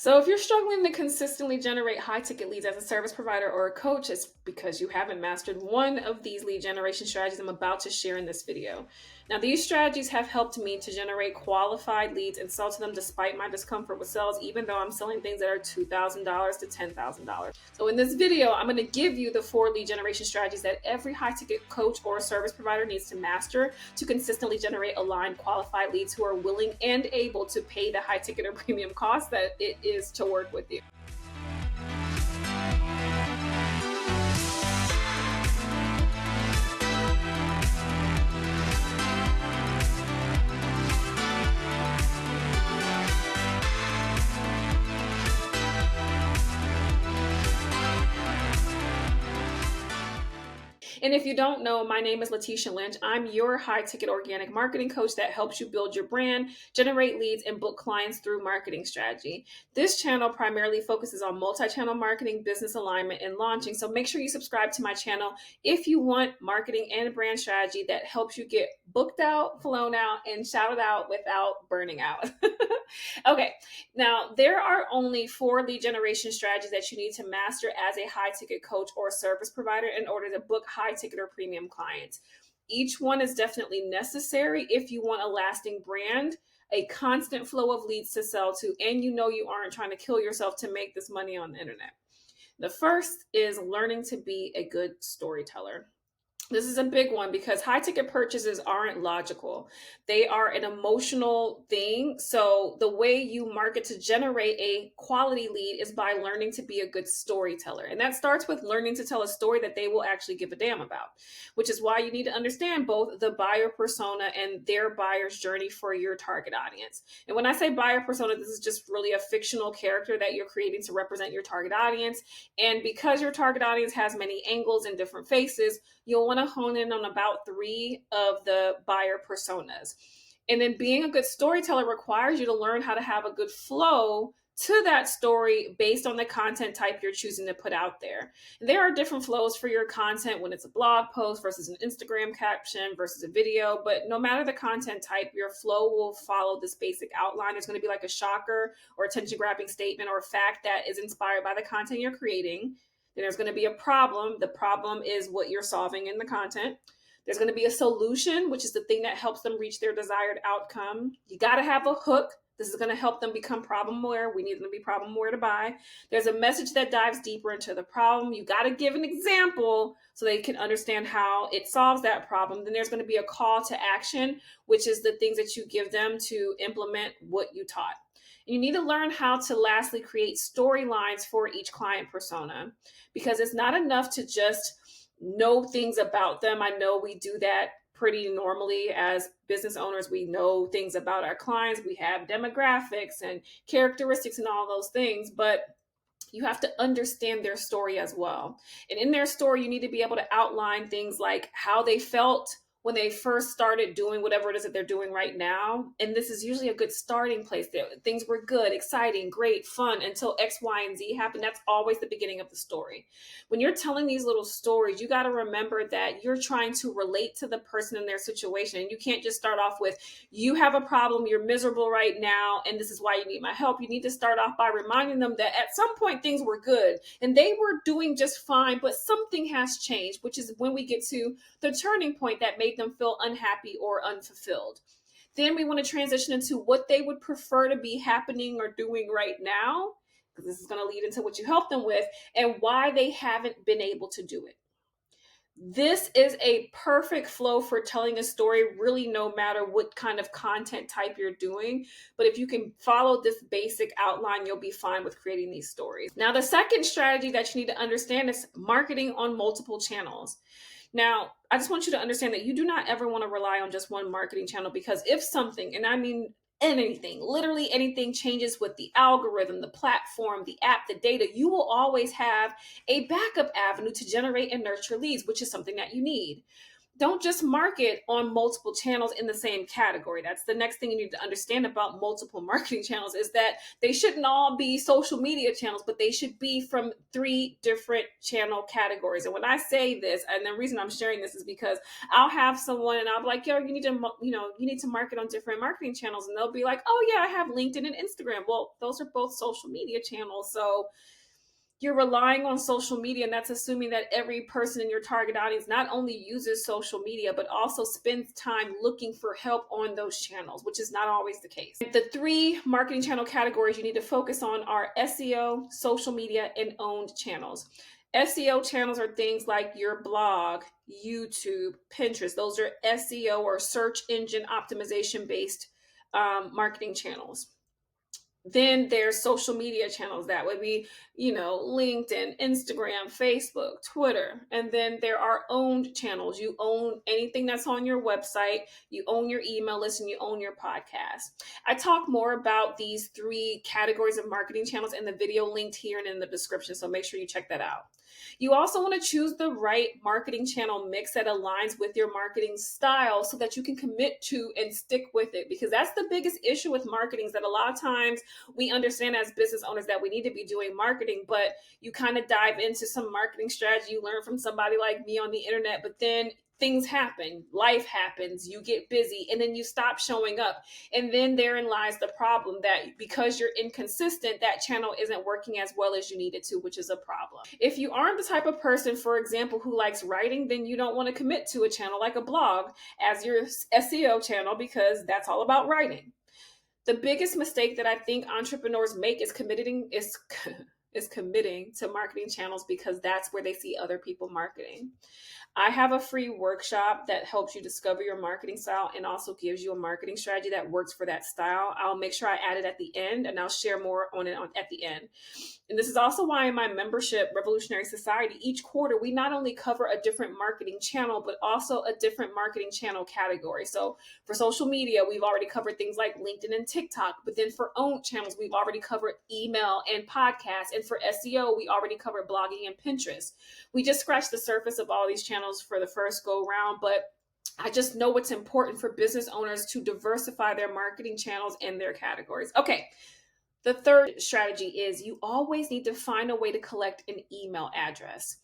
So, if you're struggling to consistently generate high ticket leads as a service provider or a coach, it's because you haven't mastered one of these lead generation strategies I'm about to share in this video. Now, these strategies have helped me to generate qualified leads and sell to them despite my discomfort with sales, even though I'm selling things that are $2,000 to $10,000. So, in this video, I'm going to give you the 4 lead generation strategies that every high ticket coach or service provider needs to master to consistently generate aligned, qualified leads who are willing and able to pay the high ticket or premium cost that it is to work with you. And if you don't know, my name is Letitia Lynch. I'm your high ticket organic marketing coach that helps you build your brand, generate leads, and book clients through marketing strategy. This channel primarily focuses on multi-channel marketing, business alignment, and launching. So make sure you subscribe to my channel if you want marketing and brand strategy that helps you get booked out, flown out, and shouted out without burning out. Okay, now there are only 4 lead generation strategies that you need to master as a high ticket coach or service provider in order to book high ticket or premium clients. Each one is definitely necessary if you want a lasting brand, a constant flow of leads to sell to, and you know you aren't trying to kill yourself to make this money on the internet. The first is learning to be a good storyteller. This is a big one because high ticket purchases aren't logical. They are an emotional thing. So the way you market to generate a quality lead is by learning to be a good storyteller. And that starts with learning to tell a story that they will actually give a damn about, which is why you need to understand both the buyer persona and their buyer's journey for your target audience. And when I say buyer persona, this is just really a fictional character that you're creating to represent your target audience. And because your target audience has many angles and different faces, you'll want to hone in on about 3 of the buyer personas. And then being a good storyteller requires you to learn how to have a good flow to that story based on the content type you're choosing to put out there. And there are different flows for your content when it's a blog post versus an Instagram caption versus a video, but no matter the content type, your flow will follow this basic outline. There's going to be like a shocker or attention grabbing statement or a fact that is inspired by the content you're creating. Then there's going to be a problem. The problem is what you're solving in the content. There's going to be a solution, which is the thing that helps them reach their desired outcome. You got to have a hook. This is going to help them become problem aware. We need them to be problem aware to buy. There's a message that dives deeper into the problem. You got to give an example so they can understand how it solves that problem. Then there's going to be a call to action, which is the things that you give them to implement what you taught. You need to learn how to lastly create storylines for each client persona, because it's not enough to just know things about them. I know we do that pretty normally as business owners. We know things about our clients. We have demographics and characteristics and all those things, but you have to understand their story as well. And in their story, you need to be able to outline things like how they felt when they first started doing whatever it is that they're doing right now. And this is usually a good starting place. Things were good, exciting, great, fun until X, Y, and Z happened. That's always the beginning of the story. When you're telling these little stories, you got to remember that you're trying to relate to the person in their situation. And you can't just start off with, you have a problem, you're miserable right now, and this is why you need my help. You need to start off by reminding them that at some point things were good and they were doing just fine, but something has changed, which is when we get to the turning point that made them feel unhappy or unfulfilled. Then we want to transition into what they would prefer to be happening or doing right now, because this is going to lead into what you help them with and why they haven't been able to do it. This is a perfect flow for telling a story, really no matter what kind of content type you're doing. But if you can follow this basic outline, you'll be fine with creating these stories. Now, the second strategy that you need to understand is marketing on multiple channels. Now, I just want you to understand that you do not ever want to rely on just one marketing channel, because if something, and I mean anything, literally anything changes with the algorithm, the platform, the app, the data, you will always have a backup avenue to generate and nurture leads, which is something that you need. don't just market on multiple channels in the same category. That's the next thing you need to understand about multiple marketing channels, is that they shouldn't all be social media channels, but they should be from 3 different channel categories. And when I say this, and the reason I'm sharing this is because I'll have someone and I'll be like, yo, you need to, you need to market on different marketing channels. And they'll be like, oh yeah, I have LinkedIn and Instagram. Well, those are both social media channels. So you're relying on social media, and that's assuming that every person in your target audience not only uses social media, but also spends time looking for help on those channels, which is not always the case. The 3 marketing channel categories you need to focus on are SEO, social media, and owned channels. SEO channels are things like your blog, YouTube, Pinterest. Those are SEO or search engine optimization based marketing channels. Then there's social media channels. That would be, LinkedIn, Instagram, Facebook, Twitter. And then there are owned channels. You own anything that's on your website, you own your email list, and you own your podcast. I talk more about these 3 categories of marketing channels in the video linked here and in the description, so make sure you check that out. You also want to choose the right marketing channel mix that aligns with your marketing style so that you can commit to and stick with it, because that's the biggest issue with marketing, is that a lot of times we understand as business owners that we need to be doing marketing, but you kind of dive into some marketing strategy you learn from somebody like me on the internet, but then things happen, life happens, you get busy, and then you stop showing up. And then therein lies the problem, that because you're inconsistent, that channel isn't working as well as you need it to, which is a problem. If you aren't the type of person, for example, who likes writing, then you don't want to commit to a channel like a blog as your SEO channel, because that's all about writing. The biggest mistake that I think entrepreneurs make is committing to marketing channels because that's where they see other people marketing. I have a free workshop that helps you discover your marketing style and also gives you a marketing strategy that works for that style. I'll make sure I add it at the end, and I'll share more on it at the end. And this is also why in my membership, Revolutionary Society, each quarter, we not only cover a different marketing channel, but also a different marketing channel category. So for social media, we've already covered things like LinkedIn and TikTok. But then for owned channels, we've already covered email and podcasts. And for SEO, we already covered blogging and Pinterest. We just scratched the surface of all these channels for the first go round, but I just know it's important for business owners to diversify their marketing channels and their categories. Okay. The third strategy is you always need to find a way to collect an email address.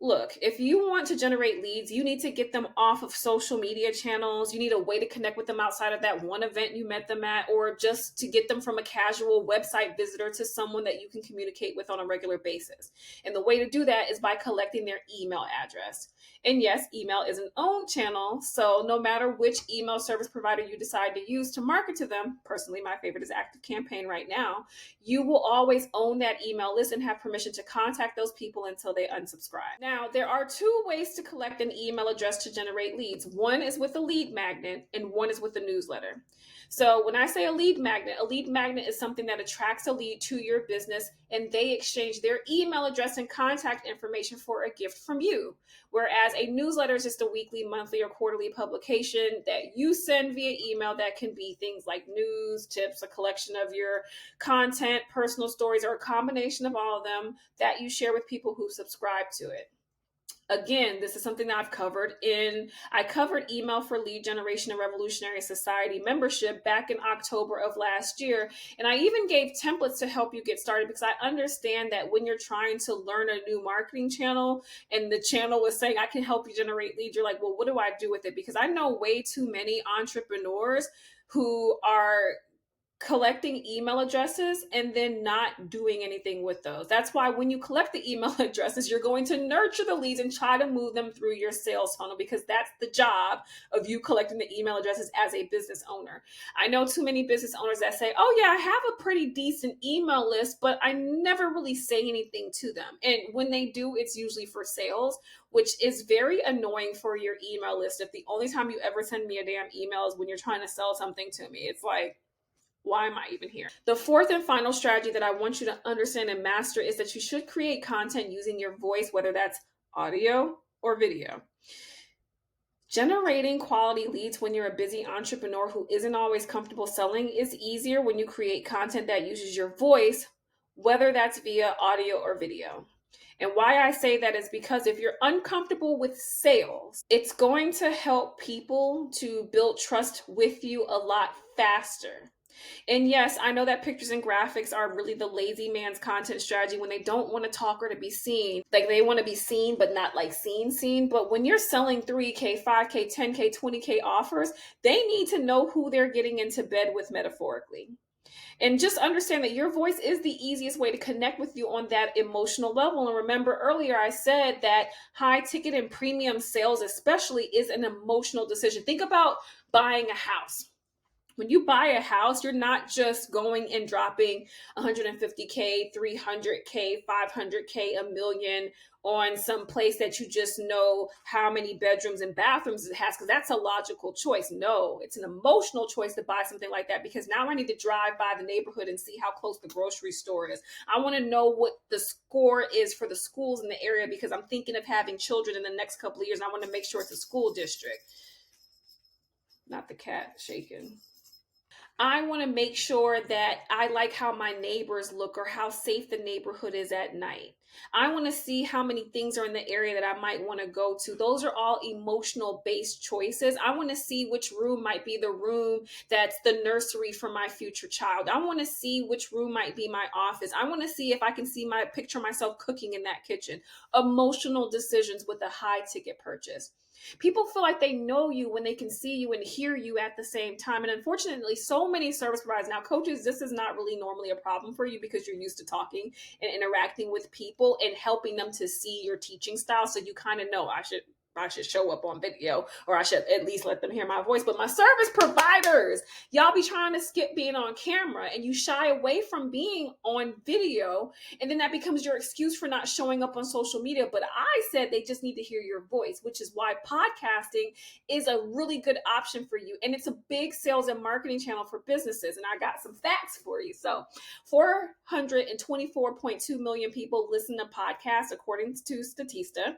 Look, if you want to generate leads, you need to get them off of social media channels. You need a way to connect with them outside of that one event you met them at, or just to get them from a casual website visitor to someone that you can communicate with on a regular basis. And the way to do that is by collecting their email address. And yes, email is an owned channel. So no matter which email service provider you decide to use to market to them, personally, my favorite is ActiveCampaign right now, you will always own that email list and have permission to contact those people until they unsubscribe. Now, there are 2 ways to collect an email address to generate leads. One is with a lead magnet and one is with a newsletter. So when I say a lead magnet is something that attracts a lead to your business and they exchange their email address and contact information for a gift from you. Whereas a newsletter is just a weekly, monthly, or quarterly publication that you send via email that can be things like news, tips, a collection of your content, personal stories, or a combination of all of them that you share with people who subscribe to it. Again, this is something that I covered email for lead generation and Revolutionary Society membership back in October of last year. And I even gave templates to help you get started, because I understand that when you're trying to learn a new marketing channel and the channel was saying, I can help you generate leads, you're like, well, what do I do with it? Because I know way too many entrepreneurs who are collecting email addresses and then not doing anything with those. That's why when you collect the email addresses, you're going to nurture the leads and try to move them through your sales funnel, because that's the job of you collecting the email addresses as a business owner. I know too many business owners that say, oh yeah, I have a pretty decent email list, but I never really say anything to them. And when they do, it's usually for sales, which is very annoying for your email list. If the only time you ever send me a damn email is when you're trying to sell something to me, it's like, why am I even here? The fourth and final strategy that I want you to understand and master is that you should create content using your voice, whether that's audio or video. Generating quality leads when you're a busy entrepreneur who isn't always comfortable selling is easier when you create content that uses your voice, whether that's via audio or video. And why I say that is because if you're uncomfortable with sales, it's going to help people to build trust with you a lot faster. And yes, I know that pictures and graphics are really the lazy man's content strategy when they don't want to talk or to be seen. Like they want to be seen, but not like seen. But when you're selling 3K, 5K, 10K, 20K offers, they need to know who they're getting into bed with metaphorically. And just understand that your voice is the easiest way to connect with you on that emotional level. And remember earlier, I said that high ticket and premium sales, especially, is an emotional decision. Think about buying a house. When you buy a house, you're not just going and dropping 150K, 300K, 500K, a million on some place that you just know how many bedrooms and bathrooms it has, because that's a logical choice. No, it's an emotional choice to buy something like that, because now I need to drive by the neighborhood and see how close the grocery store is. I want to know what the score is for the schools in the area, because I'm thinking of having children in the next couple of years. And I want to make sure it's a school district. Not the cat shaking. I want to make sure that I like how my neighbors look or how safe the neighborhood is at night. I want to see how many things are in the area that I might want to go to. Those are all emotional based choices. I want to see which room might be the room that's the nursery for my future child. I want to see which room might be my office. I want to see if I can see picture myself cooking in that kitchen. Emotional decisions with a high ticket purchase. People feel like they know you when they can see you and hear you at the same time. And unfortunately, so many service providers, now coaches, this is not really normally a problem for you because you're used to talking and interacting with people and helping them to see your teaching style. So you kind of know I should show up on video, or I should at least let them hear my voice. But my service providers, y'all be trying to skip being on camera and you shy away from being on video. And then that becomes your excuse for not showing up on social media. But I said they just need to hear your voice, which is why podcasting is a really good option for you. And it's a big sales and marketing channel for businesses. And I got some facts for you. So 424.2 million people listen to podcasts, according to Statista.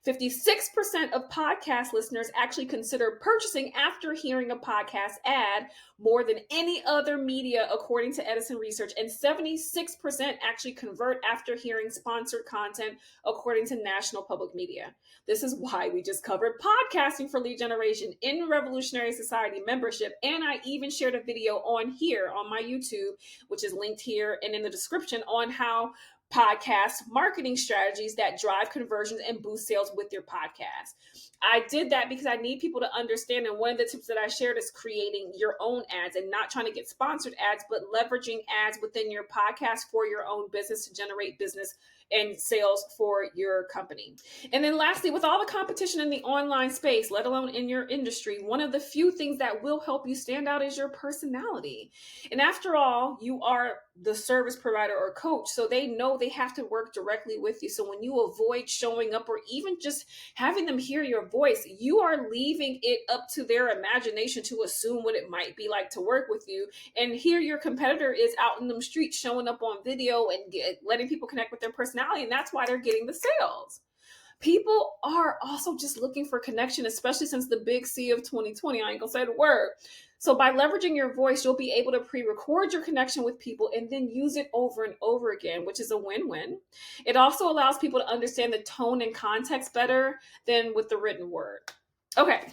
56% of podcast listeners actually consider purchasing after hearing a podcast ad more than any other media, according to Edison Research, and 76% actually convert after hearing sponsored content, according to National Public Media. This is why we just covered podcasting for lead generation in Revolutionary Society membership, and I even shared a video on here on my YouTube, which is linked here and in the description, on how podcast marketing strategies that drive conversions and boost sales with your podcast. I did that because I need people to understand. And one of the tips that I shared is creating your own ads and not trying to get sponsored ads, but leveraging ads within your podcast for your own business to generate business and sales for your company. And then lastly, with all the competition in the online space, let alone in your industry, one of the few things that will help you stand out is your personality. And after all, you are the service provider or coach, so they know they have to work directly with you. So when you avoid showing up or even just having them hear your voice, you are leaving it up to their imagination to assume what it might be like to work with you. And here your competitor is out in the streets showing up on video and letting people connect with their personality, and that's why they're getting the sales. People are also just looking for connection, especially since the big C of 2020. I ain't gonna say the word. So by leveraging your voice, you'll be able to pre-record your connection with people and then use it over and over again, which is a win-win. It also allows people to understand the tone and context better than with the written word. Okay.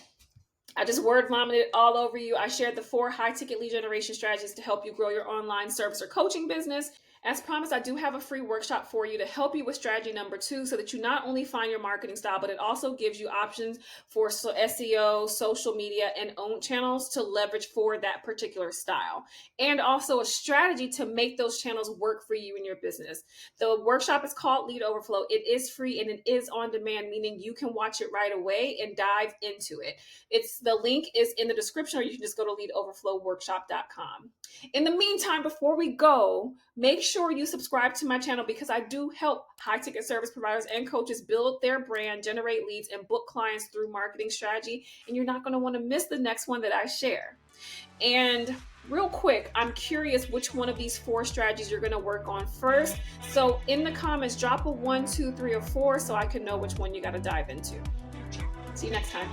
I just word vomited all over you. I shared the 4 high-ticket lead generation strategies to help you grow your online service or coaching business. As promised, I do have a free workshop for you to help you with strategy number 2, so that you not only find your marketing style, but it also gives you options for SEO, social media, and owned channels to leverage for that particular style. And also a strategy to make those channels work for you in your business. The workshop is called Lead Overflow. It is free and it is on demand, meaning you can watch it right away and dive into it. The link is in the description, or you can just go to leadoverflowworkshop.com. In the meantime, before we go, make sure you subscribe to my channel, because I do help high ticket service providers and coaches build their brand, generate leads, and book clients through marketing strategy. And you're not going to want to miss the next one that I share. And real quick, I'm curious which one of these 4 strategies you're going to work on first. So in the comments, drop a 1, 2, 3, or 4 so I can know which one you got to dive into. See you next time.